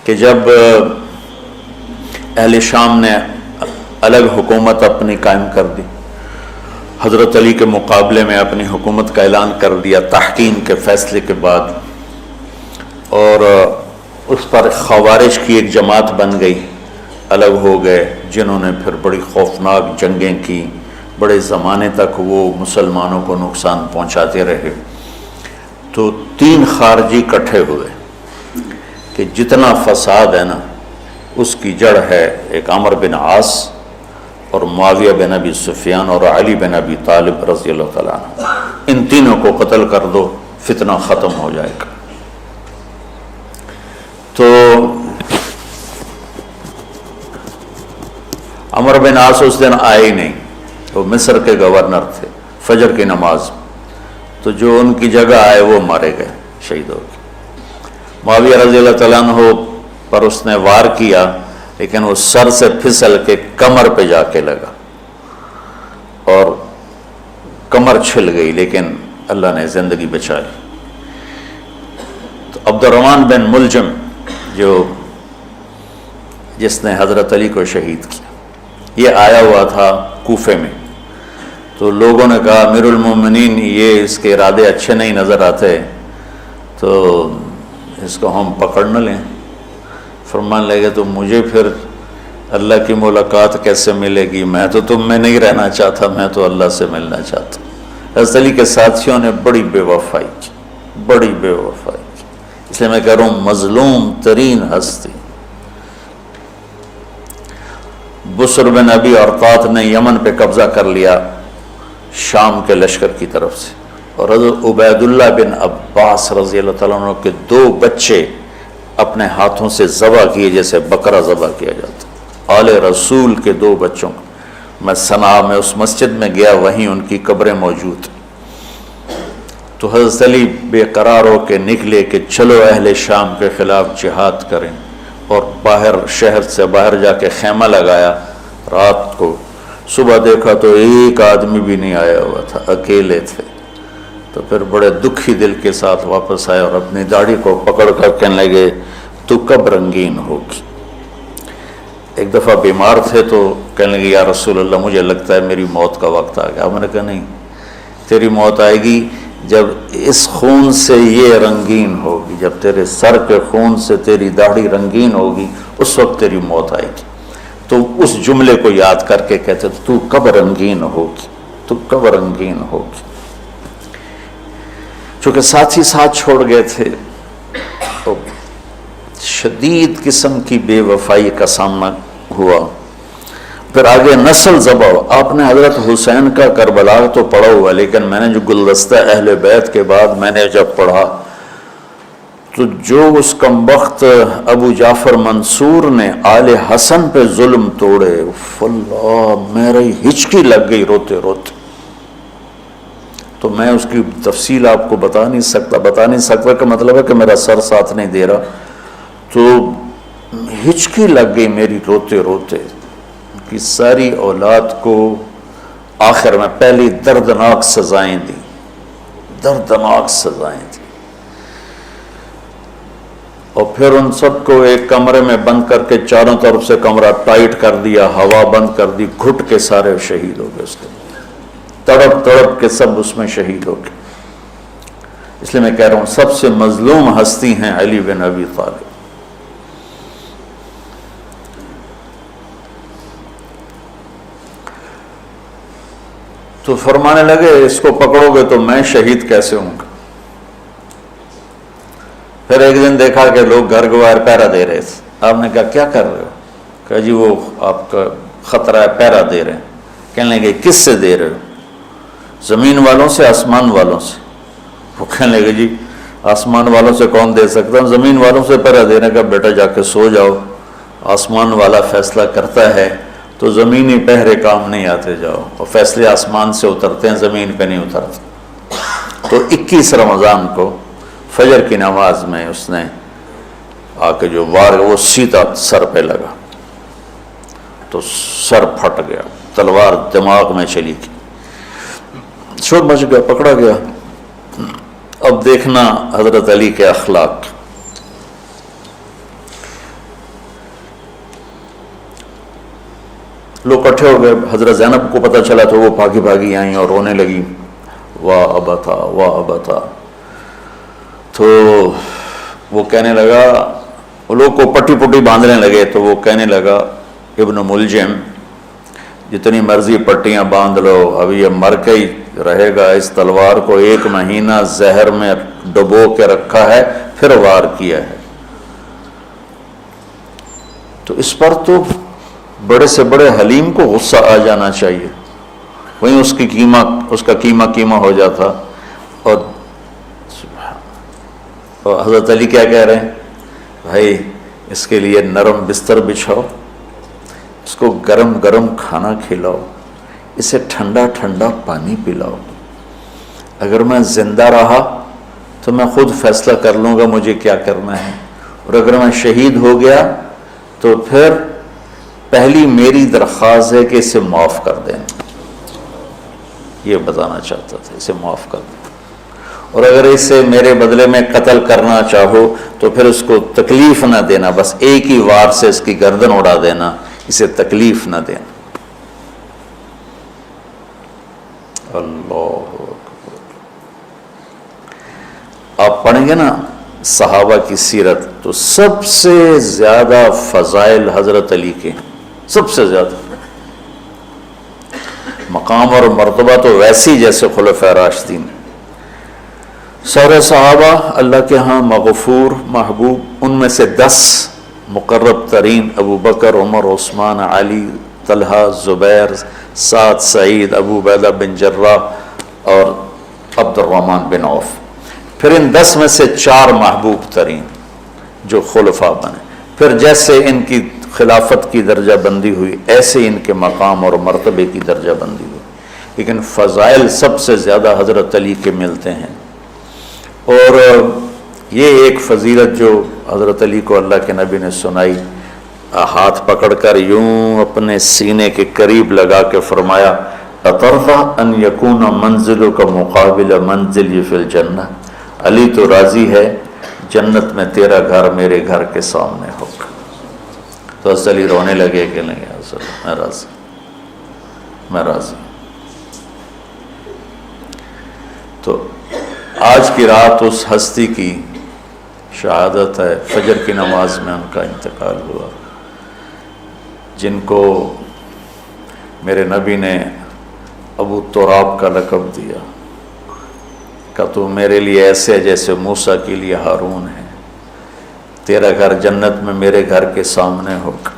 کہ جب اہل شام نے الگ حکومت اپنی قائم کر دی، حضرت علی کے مقابلے میں اپنی حکومت کا اعلان کر دیا تحکیم کے فیصلے کے بعد، اور اس پر خوارج کی ایک جماعت بن گئی، الگ ہو گئے، جنہوں نے پھر بڑی خوفناک جنگیں کی، بڑے زمانے تک وہ مسلمانوں کو نقصان پہنچاتے رہے۔ تو 3 خارجی اکٹھے ہوئے کہ جتنا فساد ہے نا اس کی جڑ ہے ایک عمرو بن عاص اور معاویہ بن ابی سفیان اور علی بن ابی طالب رضی اللہ تعالیٰ عنہ، ان تینوں کو قتل کر دو، فتنہ ختم ہو جائے گا۔ تو عمرو بن عاص اس دن آئے ہی نہیں، وہ مصر کے گورنر تھے، فجر کی نماز، تو جو ان کی جگہ آئے وہ مارے گئے، شہید ہو گئے۔ معاویہ رضی اللہ تعالیٰ عنہ پر اس نے وار کیا، لیکن وہ سر سے پھسل کے کمر پہ جا کے لگا اور کمر چھل گئی، لیکن اللہ نے زندگی بچا لی۔ تو عبد الرحمن بن ملجم جس نے حضرت علی کو شہید کیا، یہ آیا ہوا تھا کوفے میں، تو لوگوں نے کہا امیر المومنین یہ اس کے ارادے اچھے نہیں نظر آتے، تو اس کو ہم پکڑ نہ لیں۔ فرمان لگے تو مجھے پھر اللہ کی ملاقات کیسے ملے گی؟ میں تو تم میں نہیں رہنا چاہتا، میں تو اللہ سے ملنا چاہتا ہوں۔ حضرت علی کے ساتھیوں نے بڑی بے وفائی کی، بڑی بے وفائی کی، اس لیے میں کہہ رہا ہوں مظلوم ترین ہستی۔ بسر بن ابی ارطاط نے یمن پہ قبضہ کر لیا شام کے لشکر کی طرف سے، اور حضرت عبید اللہ بن عباس رضی اللہ تعالیٰ عنہ کے 2 بچے اپنے ہاتھوں سے ذبح کیے جیسے بکرا ذبح کیا جاتا۔ آل رسول کے 2 بچوں کو میں صنعاء میں اس مسجد میں گیا، وہیں ان کی قبریں موجود۔ تو حضرت علی بے قرار ہو کے نکلے کہ چلو اہل شام کے خلاف جہاد کریں، اور باہر شہر سے باہر جا کے خیمہ لگایا رات کو۔ صبح دیکھا تو ایک آدمی بھی نہیں آیا ہوا تھا، اکیلے تھے۔ تو پھر بڑے دکھی دل کے ساتھ واپس آئے اور اپنی داڑھی کو پکڑ کر کہنے لگے تو کب رنگین ہوگی؟ ایک دفعہ بیمار تھے تو کہنے لگے یا رسول اللہ مجھے لگتا ہے میری موت کا وقت آ گیا۔ میں نے کہا نہیں، تیری موت آئے گی جب اس خون سے یہ رنگین ہوگی، جب تیرے سر کے خون سے تیری داڑھی رنگین ہوگی اس وقت تیری موت آئے گی۔ تو اس جملے کو یاد کر کے کہتے تو کب رنگین ہوگی، تو کب رنگین ہوگی۔ چونکہ ساتھی ساتھ چھوڑ گئے تھے تو شدید قسم کی بے وفائی کا سامنا ہوا۔ پھر آگے نسل ذبح۔ آپ نے حضرت حسین کا کربلا تو پڑھا ہوا، لیکن میں نے جو گلدستہ اہل بیت کے بعد میں نے جب پڑھا تو جو اس کمبخت ابو جعفر منصور نے آل حسن پہ ظلم توڑے، اللہ میری ہچکی لگ گئی روتے روتے۔ تو میں اس کی تفصیل آپ کو بتا نہیں سکتا کہ مطلب ہے کہ میرا سر ساتھ نہیں دے رہا، تو ہچکی لگ گئی میری روتے روتے کہ ساری اولاد کو آخر میں پہلی دردناک سزائیں دی، دردناک سزائیں دی، اور پھر ان سب کو ایک کمرے میں بند کر کے چاروں طرف سے کمرہ ٹائٹ کر دیا، ہوا بند کر دی، گھٹ کے سارے شہید ہو گئے، اس کے تڑپ تڑپ کے سب اس میں شہید ہو گئے۔ اس لیے میں کہہ رہا ہوں سب سے مظلوم ہستی ہیں علی بن ابی طالب۔ تو فرمانے لگے اس کو پکڑو گے تو میں شہید کیسے ہوں گا؟ پھر ایک دن دیکھا کہ لوگ گھر کے باہر پہرا دے رہے تھے۔ آپ نے کہا کیا کر رہے ہو؟ کہا جی وہ آپ کا خطرہ ہے، پہرا دے رہے ہیں۔ کہنے لگے کس سے دے رہے ہو؟ زمین والوں سے، آسمان والوں سے؟ وہ کہنے لگے جی آسمان والوں سے کون دے سکتا ہوں، زمین والوں سے پہرا دینے کا، بیٹا جا کے سو جاؤ، آسمان والا فیصلہ کرتا ہے، تو زمینی پہرے کام نہیں آتے، جاؤ، اور فیصلے آسمان سے اترتے ہیں، زمین پہ نہیں اترتے۔ تو 21 رمضان کو فجر کی نماز میں اس نے آ کے جو وار وہ سیدھا سر پہ لگا تو سر پھٹ گیا، تلوار دماغ میں چلی گئی، شور مچ گیا، پکڑا گیا۔ اب دیکھنا حضرت علی کے اخلاق، لوگ اکٹھے ہو گئے. حضرت زینب کو پتہ چلا تو وہ بھاگی بھاگی آئیں اور رونے لگی، واہ ابتا واہ ابتا. تو وہ کہنے لگا، وہ لوگ کو پٹی پٹی باندھنے لگے، تو وہ کہنے لگا ابن ملجم جتنی مرضی پٹیاں باندھ لو، ابھی یہ مر کے ہی رہے گا. اس تلوار کو 1 مہینہ زہر میں ڈبو کے رکھا ہے پھر وار کیا ہے. تو اس پر تو بڑے سے بڑے حلیم کو غصہ آ جانا چاہیے. وہیں اس کا قیمہ ہو جاتا. اور حضرت علی کیا کہہ رہے ہیں؟ بھائی اس کے لیے نرم بستر بچھاؤ، اس کو گرم گرم کھانا کھلاؤ، اسے ٹھنڈا ٹھنڈا پانی پلاؤ. اگر میں زندہ رہا تو میں خود فیصلہ کر لوں گا مجھے کیا کرنا ہے، اور اگر میں شہید ہو گیا تو پھر پہلی میری درخواست ہے کہ اسے معاف کر دیں. یہ بتانا چاہتا تھا، اسے معاف کر دیں. اور اگر اسے میرے بدلے میں قتل کرنا چاہو تو پھر اس کو تکلیف نہ دینا، بس ایک ہی وار سے اس کی گردن اڑا دینا، اسے تکلیف نہ دینا. اللہ اکبر. آپ پڑھیں گے نا صحابہ کی سیرت تو سب سے زیادہ فضائل حضرت علی کے، سب سے زیادہ مقام اور مرتبہ تو ویسی جیسے خلفائے راشدین. سارے صحابہ اللہ کے ہاں مغفور محبوب. ان میں سے 10 مقرب ترین ابو بکر، عمر، عثمان، علی، طلحہ، زبیر، سعد، سعید، ابو عبیدہ بن جراح اور عبد الرحمن بن عوف. پھر ان 10 میں سے 4 محبوب ترین جو خلفاء بنے. پھر جیسے ان کی خلافت کی درجہ بندی ہوئی ایسے ان کے مقام اور مرتبے کی درجہ بندی ہوئی. لیکن فضائل سب سے زیادہ حضرت علی کے ملتے ہیں. اور یہ ایک فضیلت جو حضرت علی کو اللہ کے نبی نے سنائی، ہاتھ پکڑ کر یوں اپنے سینے کے قریب لگا کے فرمایا، اَتَرْضَىٰ أَن يَكُونَ مَنزِلُكَ مُقَابِلَ مَنزِلِي فِي الْجَنَّةِ. علی تو راضی ہے جنت میں تیرا گھر میرے گھر کے سامنے ہوگا. تو حضرت علی رونے لگے کہ نہیں حضرت میں راضی، میں راضی. تو آج کی رات اس ہستی کی شہادت ہے، فجر کی نماز میں ان کا انتقال ہوا، جن کو میرے نبی نے ابو تراب کا لقب دیا کہ تو میرے لیے ایسے جیسے موسیٰ کے لیے ہارون ہے. تیرا گھر جنت میں میرے گھر کے سامنے ہوگا.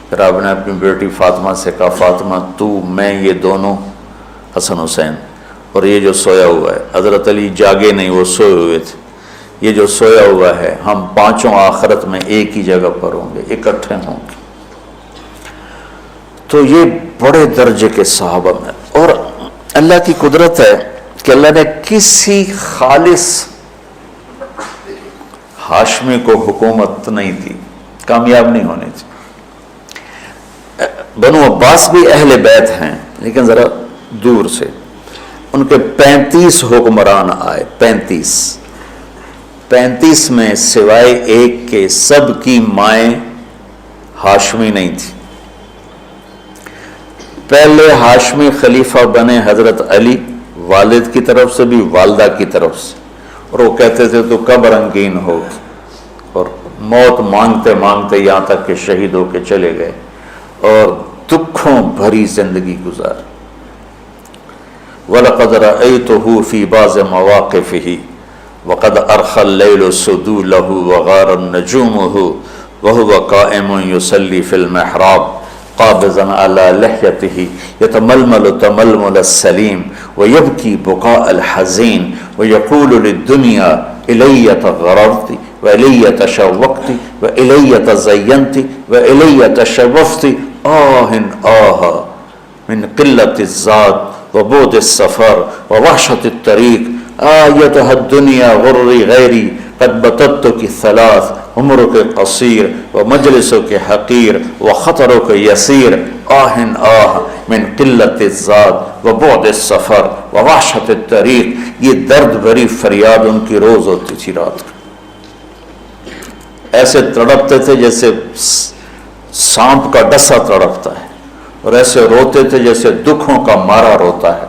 پھر آپ نے اپنی بیٹی فاطمہ سے کہا، فاطمہ تو میں یہ دونوں حسن حسین، اور یہ جو سویا ہوا ہے، حضرت علی جاگے نہیں، وہ سوئے ہوئے تھے. یہ جو سویا ہوا ہے ہم پانچوں آخرت میں ایک ہی جگہ پر ہوں گے، اکٹھے ہوں گے. تو یہ بڑے درجے کے صحابہ میں. اور اللہ کی قدرت ہے کہ اللہ نے کسی خالص ہاشمی کو حکومت نہیں دی، کامیاب نہیں ہونے تھی. بنو عباس بھی اہل بیت ہیں لیکن ذرا دور سے. ان کے 35 حکمران آئے، 35 میں سوائے ایک کے سب کی مائیں ہاشمی نہیں تھی. پہلے ہاشمی خلیفہ بنے حضرت علی، والد کی طرف سے بھی والدہ کی طرف سے. اور وہ کہتے تھے تو کب رنگین ہوگی، اور موت مانگتے مانگتے یہاں تک کہ شہید ہو کے چلے گئے اور دکھوں بھری زندگی گزار. وَلَقَدْ رَأَيْتُهُ فِي بَعْضِ مَوَاقِفِهِ وَقَدْ أَرْخَى اللَّيْلُ سُدُولَهُ وَغَارَ النَّجُومُهُ وَهُوَ قَائِمٌ يُصَلِّي فِي الْمِحْرَابِ قابضاً على لحيته يتململ تململ السليم ويبكي بكاء الحزين ويقول للدنيا إلي تغررت وإلي تشوقت وإلي تزينت وإلي تشوفت من قلة الزاد وبعد السفر ووحشة الطريق آيتها الدنيا غري غيري قد بتتك ثلاث عمرك قصير ومجلسك حقير وخطرك يسير من قلة الزاد وبعد السفر ووحشة الطريق. یہ درد بھری فریاد ان کی روز ہوتی تھی رات کو. ایسے تڑپتے تھے جیسے سانپ کا ڈسا تڑپتا ہے. اور ایسے روتے تھے جیسے دکھوں کا مارا روتا ہے.